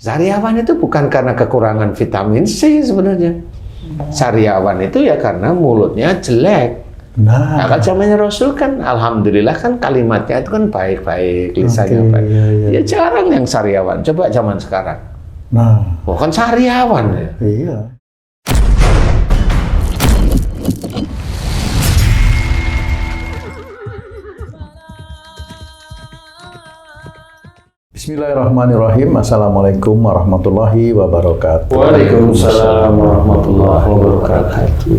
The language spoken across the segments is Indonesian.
Sariawan itu bukan karena kekurangan vitamin C sebenarnya. Sariawan itu ya karena mulutnya jelek. Nah, kalau zamannya Rasul kan, alhamdulillah kan kalimatnya itu kan baik-baik, lisannya baik. Ya jarang yang sariawan. Coba zaman sekarang. Nah, kan sariawan ya. Iya. Bismillahirrahmanirrahim. Assalamualaikum warahmatullahi wabarakatuh. Waalaikumsalam warahmatullahi wabarakatuh.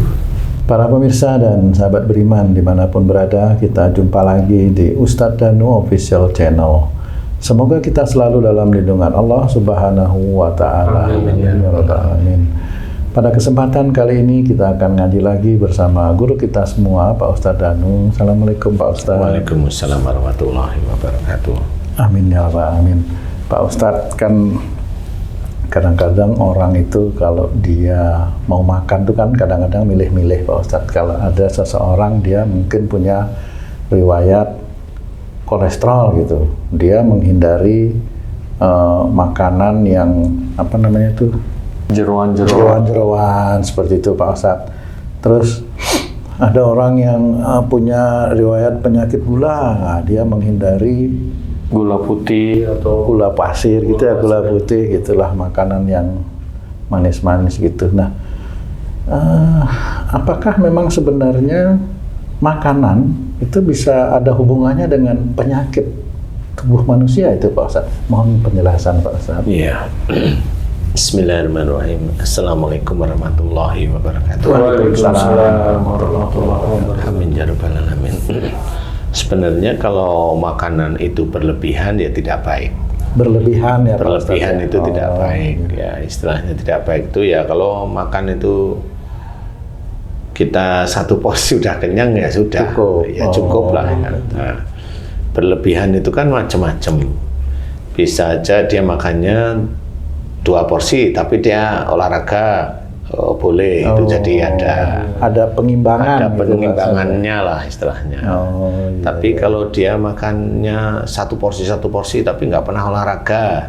Para pemirsa dan sahabat beriman dimanapun berada, kita jumpa lagi di Ustadz Danu Official Channel. Semoga kita selalu dalam lindungan Allah Subhanahu wa Ta'ala. Amin. Amin. Pada kesempatan kali ini kita akan ngaji lagi bersama guru kita semua, Pak Ustadz Danu. Assalamualaikum Pak Ustadz. Waalaikumsalam warahmatullahi wabarakatuh. Amin ya Rabbal Alamin. Pak Ustadz, kan kadang-kadang orang itu kalau dia mau makan tuh kan kadang-kadang milih-milih Pak Ustadz. Kalau ada seseorang dia mungkin punya riwayat kolesterol gitu, dia menghindari makanan yang apa namanya itu, jeroan seperti itu Pak Ustadz. Terus ada orang yang punya riwayat penyakit gula, nah, dia menghindari gula putih atau gula pasir gitu ya, gula putih gitulah, makanan yang manis-manis gitu. Nah, apakah memang sebenarnya makanan itu bisa ada hubungannya dengan penyakit tubuh manusia itu Pak Ustadz? Mohon penjelasan Pak Ustadz. Iya. Bismillahirrahmanirrahim. Assalamualaikum warahmatullahi wabarakatuh. Waalaikumsalam warahmatullahi wabarakatuh. Amin ya rabbal alamin. Sebenarnya kalau makanan itu berlebihan ya tidak baik. Berlebihan ya Pak Ustadz. Berlebihan itu tidak baik. Ya, istilahnya tidak baik itu ya kalau makan itu kita satu porsi sudah kenyang ya sudah. Cukup. Ya cukup lah. Ya. Nah, berlebihan itu kan macam-macam. Bisa aja dia makannya 2 porsi tapi dia olahraga. Boleh, itu jadi ada pengimbangan, ada pengimbangannya gitu, lah istilahnya. Iya, tapi kalau dia makannya satu porsi tapi nggak pernah olahraga,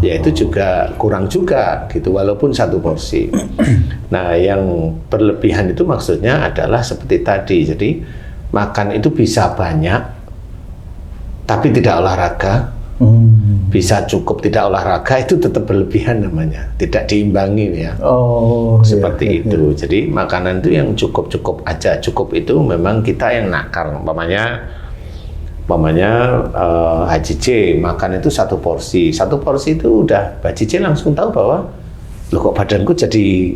ya itu juga kurang juga gitu, walaupun 1 porsi. Nah, yang berlebihan itu maksudnya adalah seperti tadi, jadi makan itu bisa banyak tapi tidak olahraga. Bisa cukup tidak olahraga, itu tetap berlebihan namanya, tidak diimbangi ya. Seperti itu. Jadi makanan itu yang cukup-cukup aja. Cukup itu memang kita yang nakar. Umpamanya Haji C makan itu 1 porsi. 1 porsi itu udah Haji C langsung tahu bahwa loh kok badanku jadi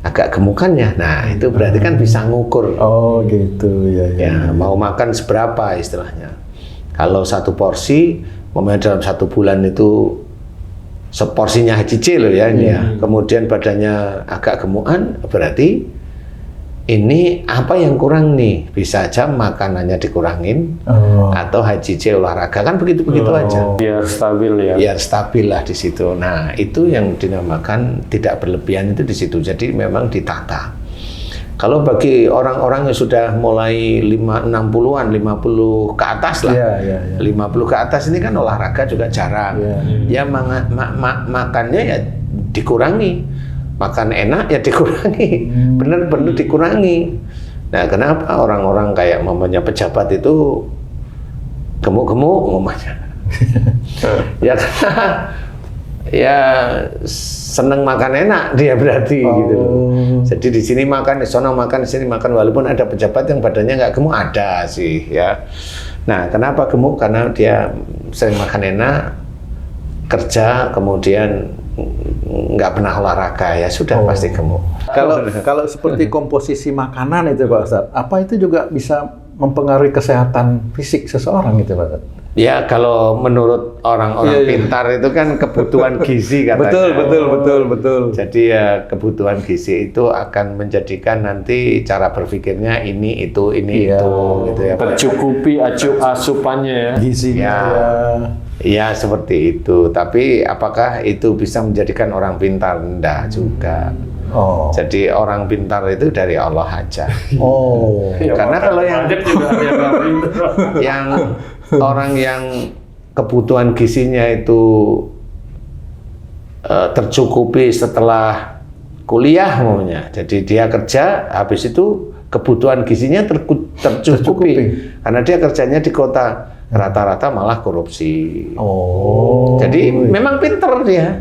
agak gemukannya. Nah, itu berarti kan bisa ngukur. Oh gitu ya. Mau makan seberapa istilahnya. Kalau 1 porsi dalam 1 bulan itu seporsinya Haji C loh ya ini ya. Kemudian badannya agak gemukan, berarti ini apa yang kurang nih? Bisa aja makanannya dikurangin atau Haji C olahraga, kan begitu-begitu aja. Biar stabil ya. Biar stabil lah di situ. Nah, itu yang dinamakan tidak berlebihan itu di situ. Jadi memang ditata. Kalau bagi orang-orang yang sudah mulai 60-an, 50 ke atas lah, 50 ke atas ini kan olahraga juga jarang. Ya makannya ya dikurangi, makan enak ya dikurangi, bener-bener dikurangi. Nah, kenapa orang-orang kayak mamanya pejabat itu gemuk-gemuk mamanya? Ya karena ya seneng makan enak dia berarti gitu. Jadi di sini makan, di sana makan, di sini makan, walaupun ada pejabat yang badannya nggak gemuk, ada sih ya. Nah, kenapa gemuk? Karena dia sering makan enak, kerja, kemudian nggak pernah olahraga, ya sudah pasti gemuk. Kalau seperti komposisi makanan itu Pak Ustadz, apa itu juga bisa mempengaruhi kesehatan fisik seseorang itu Pak Ustadz? Ya, kalau menurut orang-orang pintar itu kan kebutuhan gizi katanya. Betul. Jadi ya kebutuhan gizi itu akan menjadikan nanti cara berpikirnya ini itu gitu ya. Tercukupi asupannya ya. Gizinya ya seperti itu. Tapi apakah itu bisa menjadikan orang pintar? Enggak juga. Jadi orang pintar itu dari Allah aja. Karena kalau yang orang yang kebutuhan gizinya itu tercukupi setelah kuliah umumnya. Jadi dia kerja, habis itu kebutuhan gizinya tercukupi. Karena dia kerjanya di kota, rata-rata malah korupsi. Jadi memang pinter dia,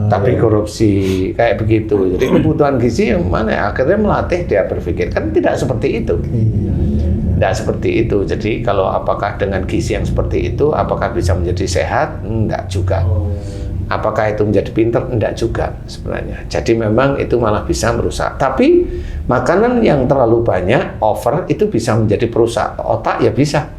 tapi korupsi kayak begitu. Jadi kebutuhan gizi yang mana akhirnya melatih dia berpikir, kan tidak seperti itu. Tidak seperti itu. Jadi kalau apakah dengan gizi yang seperti itu, apakah bisa menjadi sehat? Enggak juga. Apakah itu menjadi pinter? Enggak juga sebenarnya. Jadi memang itu malah bisa merusak. Tapi makanan yang terlalu banyak, over, itu bisa menjadi perusak otak, ya bisa.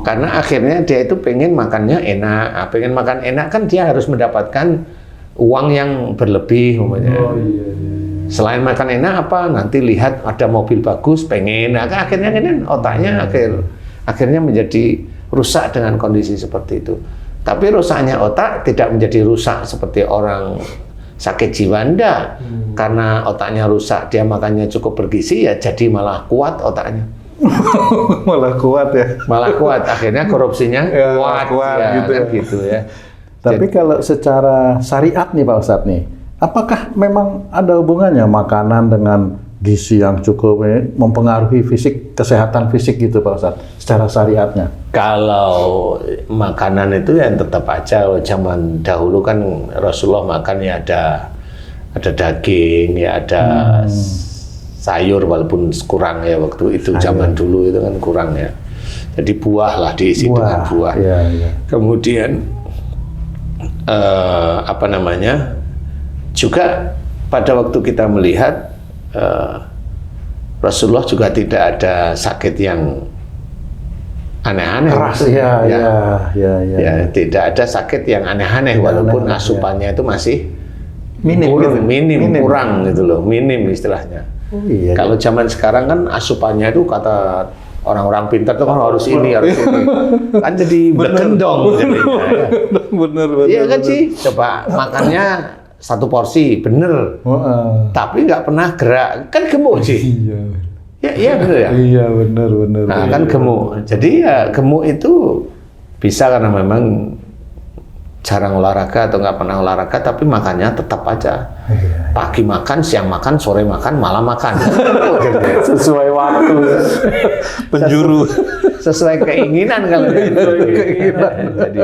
Karena akhirnya dia itu pengen makannya enak. Pengen makan enak kan dia harus mendapatkan uang yang berlebih umumnya. Selain makan enak apa, nanti lihat ada mobil bagus, pengen. Nah, akhirnya kan otaknya akhirnya menjadi rusak dengan kondisi seperti itu. Tapi rusaknya otak tidak menjadi rusak seperti orang sakit jiwa, enggak. Karena otaknya rusak, dia makannya cukup bergizi, ya jadi malah kuat otaknya. Malah kuat ya. Malah kuat, akhirnya korupsinya kuat ya, gitu, kan gitu ya. Tapi kalau secara syariat nih Pak Ustadz nih, apakah memang ada hubungannya makanan dengan gizi yang cukup mempengaruhi kesehatan fisik gitu Pak Ustadz, secara syariatnya? Kalau makanan itu yang tetap aja, zaman dahulu kan Rasulullah makan ya ada daging, ya ada sayur, walaupun kurang ya waktu itu, zaman dulu itu kan kurang ya. Jadi buah lah, diisi dengan buah. Kemudian apa namanya? Juga pada waktu kita melihat Rasulullah juga tidak ada sakit yang aneh-aneh. Tidak ada sakit yang aneh-aneh, walaupun asupannya itu masih minim, kurang gitu loh, minim istilahnya. Kalau zaman sekarang kan asupannya itu kata orang-orang pintar tuh kan harus ini, kan jadi berkendong jadinya. Bener. Iya kan sih, coba makannya satu porsi, bener. Tapi nggak pernah gerak, kan gemuk sih. Iya bener ya. Iya bener. Nah kan gemuk. Jadi ya gemuk itu bisa karena memang jarang olahraga atau nggak pernah olahraga, tapi makannya tetap aja. Pagi makan, siang makan, sore makan, malam makan. Sesuai waktu. Penjuru. Sesuai keinginan kalau itu. Jadi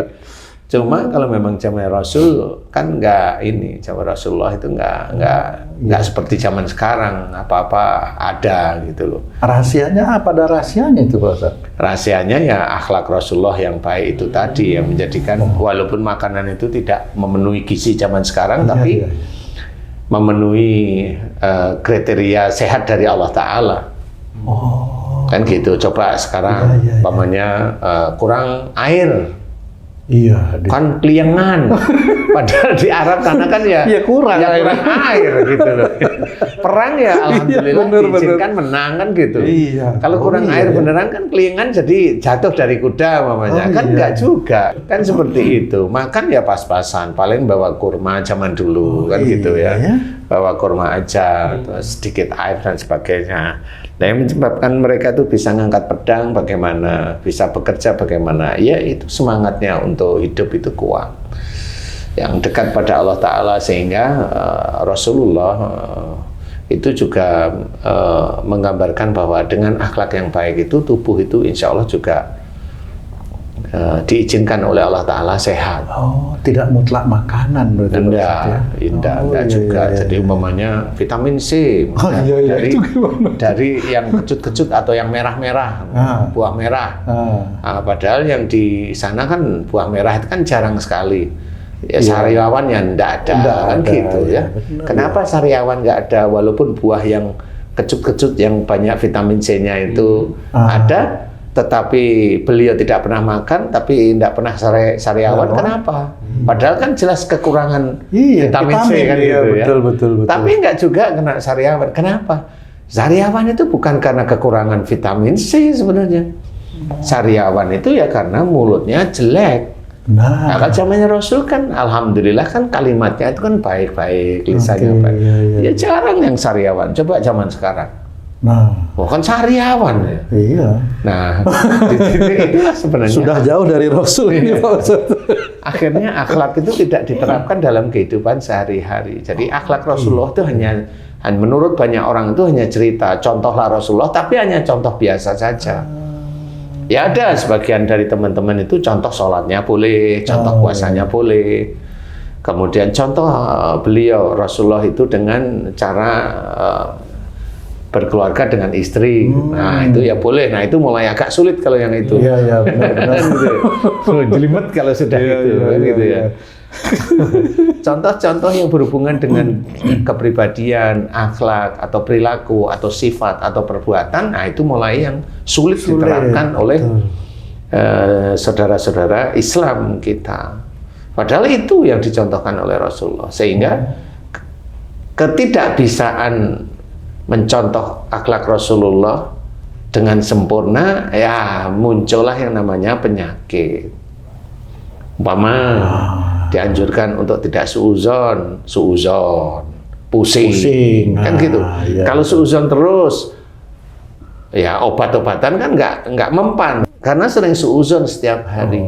cuma kalau memang zaman Rasul kan nggak ini, zaman Rasulullah itu nggak seperti zaman sekarang, apa-apa ada gitu loh. Rahasianya apa? Ada rahasianya itu Pak Ustadz? Rahasianya ya akhlak Rasulullah yang baik itu tadi, yang menjadikan walaupun makanan itu tidak memenuhi gizi zaman sekarang, tapi memenuhi kriteria sehat dari Allah Ta'ala. Kan gitu. Coba sekarang umpamanya kurang air. Kan keliengan. Padahal di Arab sana kan ya kurang air gitu loh. Perang ya alhamdulillah diizinkan menang kan gitu. Kalau kurang air beneran kan keliengan jadi jatuh dari kuda mamanya. Kan enggak juga. Kan seperti itu. Makan ya pas-pasan. Paling bawa kurma zaman dulu kan gitu ya. Bawa kurma aja, sedikit air dan sebagainya. Nah, yang menyebabkan mereka itu bisa ngangkat pedang bagaimana, bisa bekerja bagaimana, ya itu semangatnya untuk hidup itu kuat. Yang dekat pada Allah Ta'ala, sehingga Rasulullah itu juga menggambarkan bahwa dengan akhlak yang baik itu, tubuh itu insya Allah juga diizinkan oleh Allah Ta'ala sehat. Tidak mutlak makanan berarti. Enggak juga. Jadi umpamanya vitamin C dari yang kecut-kecut atau yang merah-merah, buah merah. Padahal yang di sana kan buah merah itu kan jarang sekali. Ya, sariawan yang enggak ada, kan gitu ya. Kenapa sariawan enggak ada walaupun buah yang kecut-kecut yang banyak vitamin C-nya itu ada? Tetapi beliau tidak pernah makan, tapi tidak pernah sariawan. Kenapa? Padahal kan jelas kekurangan vitamin C kan gitu ya. Betul. Tapi enggak juga kena sariawan. Kenapa? Sariawan itu bukan karena kekurangan vitamin C sebenarnya. Sariawan itu ya karena mulutnya jelek. Nah, kalau zamannya Rasul kan alhamdulillah kan kalimatnya itu kan baik-baik, lisannya baik. Ya jarang yang sariawan. Coba zaman sekarang. Nah, kan sariawan ya. iya. Nah, di titik itulah sebenarnya Sudah jauh dari Rasul ini Pak Ustadz. akhirnya akhlak itu tidak diterapkan dalam kehidupan sehari-hari. Jadi akhlak Rasulullah itu hanya menurut banyak orang itu hanya cerita, contohlah Rasulullah, tapi hanya contoh biasa saja. Ya ada sebagian dari teman-teman itu contoh sholatnya boleh, contoh puasanya boleh. Kemudian contoh beliau Rasulullah itu dengan cara berkeluarga dengan istri. Nah, itu ya boleh. Nah, itu mulai agak sulit kalau yang itu. Iya, iya, benar-benar. Jelimet kalau sudah gitu ya. Contoh-contoh yang berhubungan dengan kepribadian, akhlak atau perilaku atau sifat atau perbuatan, nah itu mulai yang sulit diterapkan oleh saudara-saudara Islam kita. Padahal itu yang dicontohkan oleh Rasulullah, sehingga ketidakbisaan mencontoh akhlak Rasulullah dengan sempurna, ya muncullah yang namanya penyakit. Umpama dianjurkan untuk tidak suuzon, pusing. Kan gitu. Iya. Kalau suuzon terus, ya obat-obatan kan nggak mempan, karena sering suuzon setiap hari.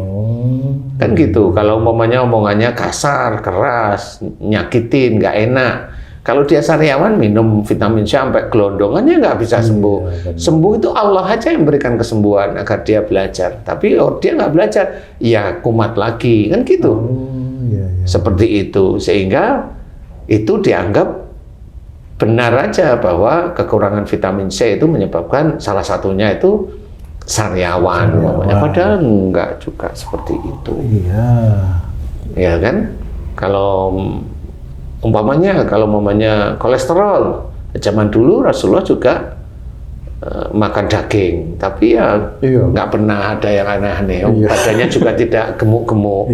Kan gitu. Kalau omongannya kasar, keras, nyakitin, nggak enak. Kalau dia sariawan minum vitamin C sampai gelondongannya nggak bisa sembuh. Sembuh itu Allah aja yang berikan kesembuhan agar dia belajar. Tapi dia nggak belajar, ya kumat lagi. Kan gitu. Seperti itu. Sehingga itu dianggap benar aja bahwa kekurangan vitamin C itu menyebabkan salah satunya itu sariawan. Padahal nggak juga seperti itu. Iya. Ya kan? Kalau umpamanya kolesterol, zaman dulu Rasulullah juga makan daging, tapi ya nggak pernah ada yang aneh-aneh. Badannya juga tidak gemuk-gemuk.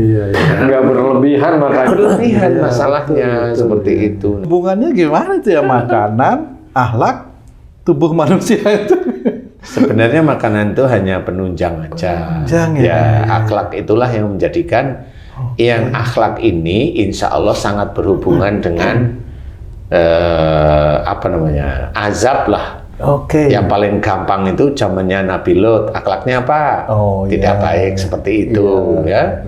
Nggak berlebihan makanya. Berlebihan masalahnya seperti itu. Hubungannya gimana tuh ya makanan, akhlak, tubuh manusia itu? Sebenarnya makanan itu hanya penunjang aja. Ya, akhlak itulah yang menjadikan. Yang akhlak ini insya Allah sangat berhubungan dengan azab lah. Yang paling gampang itu zamannya Nabi Lot, akhlaknya apa? Tidak baik seperti itu, ya.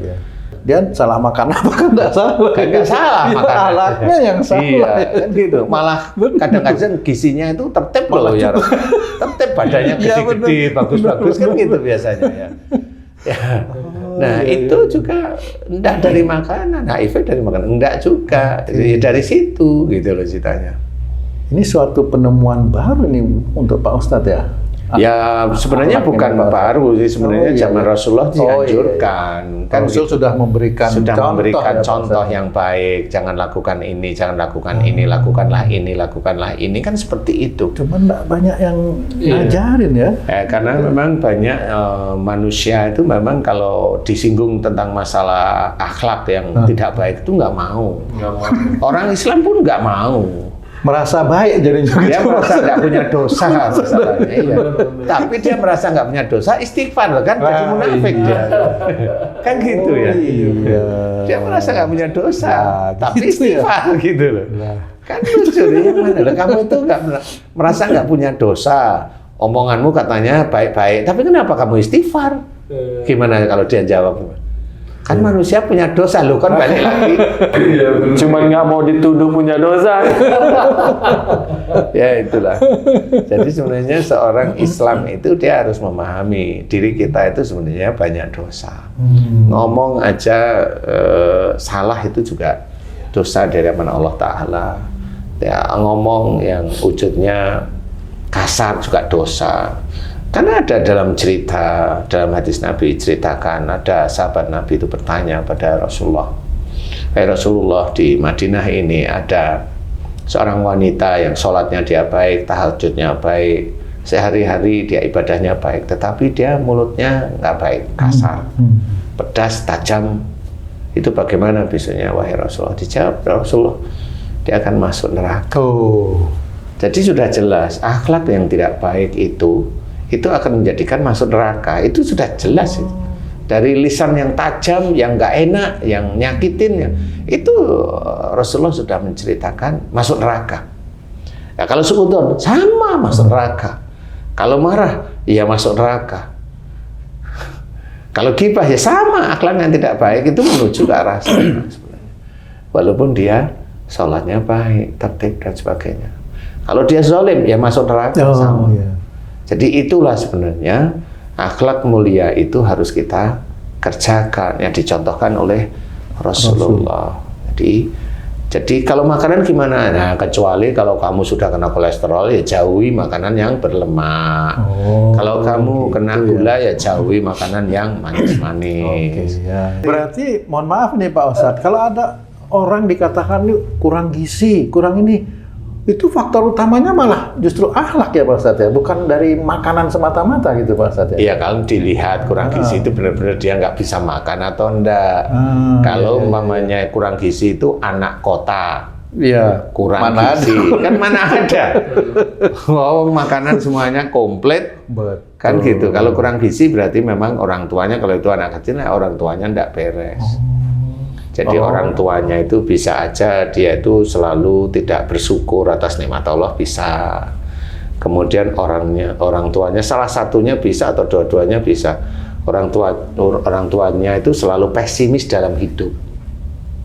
Dia salah makan apa kan nggak salah? Nggak salah makan. Akhlaknya yang salah. Iya, kan gitu. Malah kadang-kadang gizinya itu tertib loh ya. Tertib, badannya gede-gede, bagus-bagus kan gitu biasanya ya. Ya. Nah, itu juga enggak dari makanan, HIV dari makanan, enggak juga. Dari situ gitu loh ceritanya. Ini suatu penemuan baru nih untuk Pak Ustadz ya? Ya sebenarnya bukan baru sih, sebenarnya zaman Rasulullah dianjurkan. Kan Rasul sudah memberikan contoh yang baik, jangan lakukan ini, jangan lakukan ini, lakukanlah ini, kan seperti itu. Cuman enggak banyak yang ngajarin ya. Karena memang banyak manusia itu memang kalau disinggung tentang masalah akhlak yang tidak baik itu nggak mau. Orang Islam pun nggak mau. Merasa baik jadi juga. Dia merasa nggak punya dosa masalahnya. Iya. Tapi dia merasa nggak punya dosa, istighfar kan, jadi munafik dia. Kan gitu ya. Dia merasa nggak punya dosa, tapi istighfar gitu loh. Kan lucu nih, yang mana loh? Kamu itu merasa nggak punya dosa, omonganmu katanya baik-baik, tapi kenapa kamu istighfar? Gimana kalau dia jawab? Kan manusia punya dosa, loh kan balik lagi. Cuman nggak mau dituduh punya dosa. Ya itulah. Jadi sebenarnya seorang Islam itu dia harus memahami diri kita itu sebenarnya banyak dosa. Ngomong aja salah itu juga dosa dari hadapan Allah Ta'ala. Ya, ngomong yang wujudnya kasar juga dosa. Karena ada dalam hadis Nabi ceritakan, ada sahabat Nabi itu bertanya pada Rasulullah, Rasulullah, di Madinah ini ada seorang wanita yang sholatnya dia baik, tahajudnya baik, sehari-hari dia ibadahnya baik, tetapi dia mulutnya nggak baik, kasar, pedas, tajam. Itu bagaimana besoknya, wahai Rasulullah? Dijawab Rasulullah, dia akan masuk neraka. Jadi sudah jelas akhlak yang tidak baik itu akan menjadikan masuk neraka. Itu sudah jelas. Dari lisan yang tajam, yang nggak enak, yang nyakitin, itu Rasulullah sudah menceritakan masuk neraka. Ya, kalau suudzon sama masuk neraka. Kalau marah, ya masuk neraka. Kalau gibah ya sama, akhlak yang tidak baik itu menuju ke arah sana sebenarnya. Walaupun dia sholatnya baik, tertib dan sebagainya. Kalau dia zalim ya masuk neraka sama. Iya. Jadi itulah sebenarnya akhlak mulia itu harus kita kerjakan yang dicontohkan oleh Rasulullah. Jadi kalau makanan gimana? Nah, kecuali kalau kamu sudah kena kolesterol ya jauhi makanan yang berlemak. Kalau kamu kena gula ya jauhi makanan yang manis-manis. Ya. Berarti mohon maaf nih Pak Ustadz, kalau ada orang dikatakan nih kurang gizi, kurang ini, itu faktor utamanya malah justru akhlak ya Pak Ustadz ya, bukan dari makanan semata-mata gitu Pak Ustadz ya? Iya, kalau dilihat kurang gizi itu benar-benar dia nggak bisa makan atau enggak. Kalau umpamanya kurang gizi itu anak kota, iya, kurang mana gizi, kan mana ada. Oh, makanan semuanya komplit, kan gitu. Kalau kurang gizi berarti memang orang tuanya, kalau itu anak kecil, orang tuanya enggak beres. Jadi orang tuanya itu bisa aja dia itu selalu tidak bersyukur atas nikmat Allah, bisa. Kemudian orang tuanya salah satunya bisa atau dua-duanya bisa. Orang tuanya itu selalu pesimis dalam hidup.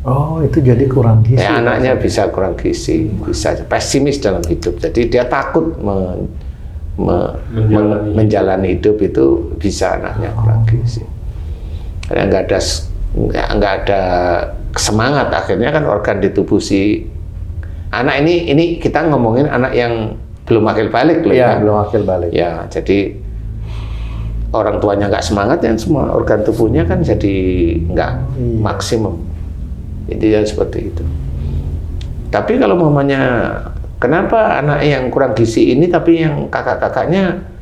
Oh, itu jadi kurang gizi. Ya, anaknya bisa kurang gizi, bisa pesimis dalam hidup. Jadi dia takut menjalani hidup itu, bisa anaknya kurang gizi. Karena nggak ada semangat, akhirnya kan organ di tubuh si anak ini kita ngomongin anak yang belum akil balik loh ya. Belum akil balik. Ya, jadi orang tuanya nggak semangat, yang semua organ tubuhnya kan jadi nggak maksimum. Intinya seperti itu. Tapi kalau mamanya, kenapa anak yang kurang gizi ini tapi yang kakak-kakaknya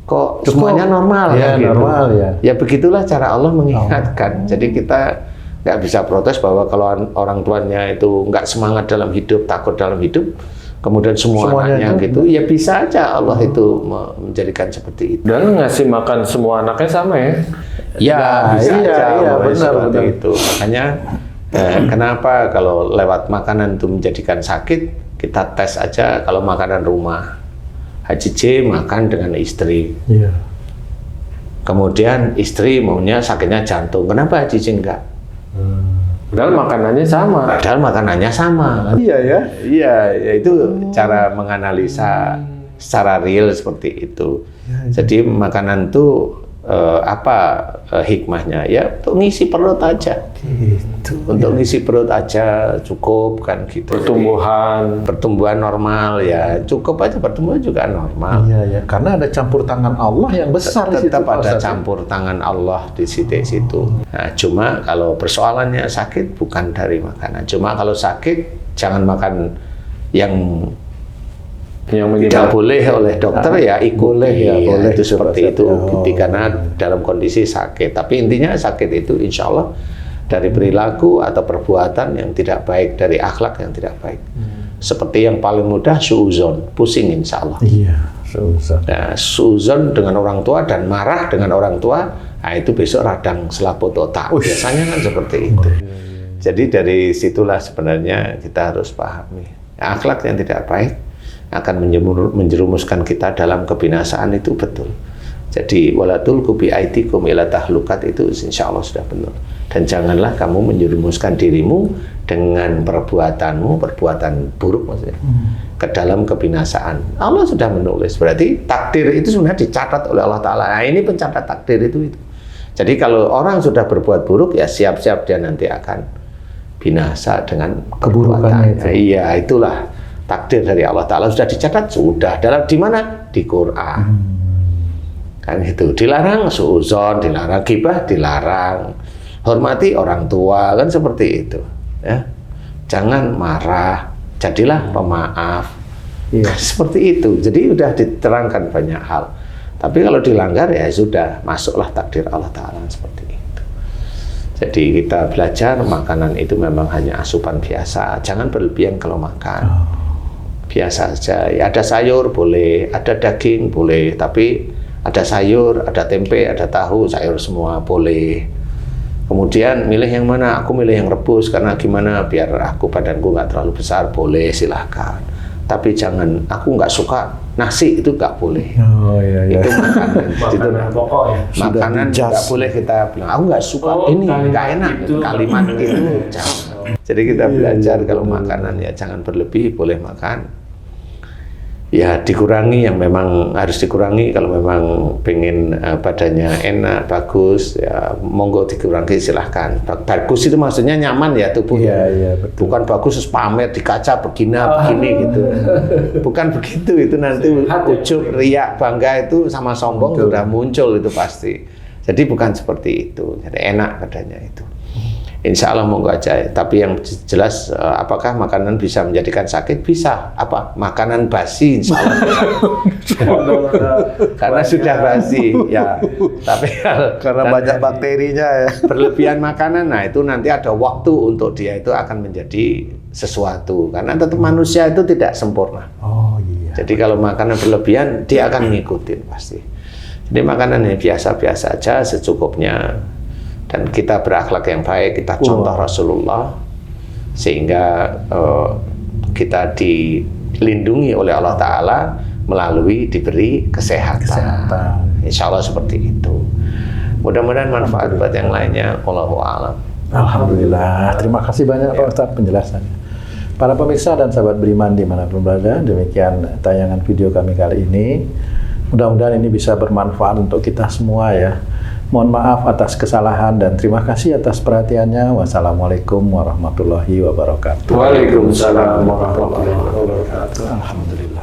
kok semuanya normal ya, gitu. Normal ya. Ya begitulah cara Allah mengingatkan. Jadi kita nggak bisa protes bahwa kalau orang tuanya itu nggak semangat dalam hidup, takut dalam hidup, kemudian semuanya anaknya gitu, ya bisa aja Allah itu menjadikan seperti itu. Dan ngasih makan semua anaknya sama ya? Ya, bisa aja Allah benar, seperti benar. itu. Makanya kenapa kalau lewat makanan itu menjadikan sakit, kita tes aja kalau makanan rumah. Haji J makan dengan istri. Iya. Kemudian istri maunya sakitnya jantung. Kenapa Haji J enggak? Padahal makanannya sama. Padahal makanannya sama. Iya ya. Iya, ya itu cara menganalisa secara real seperti itu. Jadi makanan itu hikmahnya? Ya untuk ngisi perut aja. Gitu. Untuk ngisi perut aja cukup kan gitu. Pertumbuhan normal ya cukup aja, pertumbuhan juga normal. Iya ya, karena ada campur tangan Allah yang besar di situ. Tetap ada campur tangan Allah di situ. Nah, cuma kalau persoalannya sakit bukan dari makanan. Cuma kalau sakit jangan makan yang tidak boleh oleh dokter ya ikuti ya, boleh itu seperti itu karena dalam kondisi sakit. Tapi intinya sakit itu insya Allah dari perilaku atau perbuatan yang tidak baik, dari akhlak yang tidak baik. Seperti yang paling mudah suudzon, pusing insya Allah. Iya, suudzon. Nah, suudzon dengan orang tua dan marah dengan orang tua, nah itu besok radang selaput otak. Biasanya kan seperti itu. Jadi dari situlah sebenarnya kita harus pahami. Akhlak yang tidak baik akan menjerumuskan kita dalam kebinasaan, itu betul. Jadi walatul kubi aitikum ila tahlukat itu insya Allah sudah benar. Dan janganlah kamu menjerumuskan dirimu dengan perbuatanmu, perbuatan buruk maksudnya, ke dalam kebinasaan. Allah sudah menulis, berarti takdir itu sebenarnya dicatat oleh Allah Ta'ala. Nah, ini pencatat takdir itu. Jadi kalau orang sudah berbuat buruk, ya siap-siap dia nanti akan binasa dengan keburukannya itu. Iya, itulah takdir dari Allah Ta'ala, sudah dicatat, sudah. Di mana? Di Quran. Kan gitu. Dilarang suudzon, dilarang ghibah, dilarang. Hormati orang tua, kan seperti itu. Ya. Jangan marah, jadilah pemaaf. Iya. Seperti itu. Jadi sudah diterangkan banyak hal. Tapi kalau dilanggar ya sudah, masuklah takdir Allah Ta'ala seperti itu. Jadi kita belajar makanan itu memang hanya asupan biasa. Jangan berlebihan kalau makan. Biasa saja. Ya, ada sayur boleh, ada daging boleh, tapi ada sayur, ada tempe, ada tahu, sayur semua boleh. Kemudian milih yang mana? Aku milih yang rebus karena gimana? Biar badanku nggak terlalu besar, boleh, silahkan. tapi jangan aku nggak suka nasi, itu nggak boleh. Oh iya iya. Itu makanan. Itu Makanan pokok ya. makanan Sudah nggak boleh kita bilang aku nggak suka ini nggak enak. Kalimat itu jangan. Jadi kita belajar kalau makanan ya jangan berlebih, boleh makan. Ya dikurangi yang memang harus dikurangi. Kalau memang pengen badannya enak, bagus, ya monggo dikurangi, silahkan. Bagus itu maksudnya nyaman ya tubuhnya. Iya, betul. Bukan bagus terus pamer di kaca begini gitu. Bukan begitu, itu nanti ujub, riak, bangga itu sama sombong sudah muncul itu pasti. Jadi bukan seperti itu. Jadi enak badannya itu. Insya Allah monggo aja. Tapi yang jelas apakah makanan bisa menjadikan sakit? Bisa. Apa? Makanan basi insya Allah bisa. Karena sudah basi ya. Tapi Karena banyak bakterinya ya. berlebihan makanan, nah itu nanti ada waktu untuk dia itu akan menjadi sesuatu. Karena tetap manusia itu tidak sempurna. Oh iya. Jadi kalau makanan berlebihan dia akan ngikutin pasti. Jadi makanan yang biasa-biasa aja secukupnya. Dan kita berakhlak yang baik, kita contoh Rasulullah, sehingga kita dilindungi oleh Allah Ta'ala melalui diberi kesehatan. Insya Allah seperti itu. Mudah-mudahan manfaat buat yang lainnya. Wallahu a'lam. Alhamdulillah. Terima kasih banyak Pak Ustadz penjelasannya. Para pemirsa dan sahabat beriman dimanapun berada, demikian tayangan video kami kali ini. Mudah-mudahan ini bisa bermanfaat untuk kita semua ya. Mohon maaf atas kesalahan dan terima kasih atas perhatiannya. Wassalamualaikum warahmatullahi wabarakatuh. Waalaikumsalam warahmatullahi wabarakatuh. Alhamdulillah.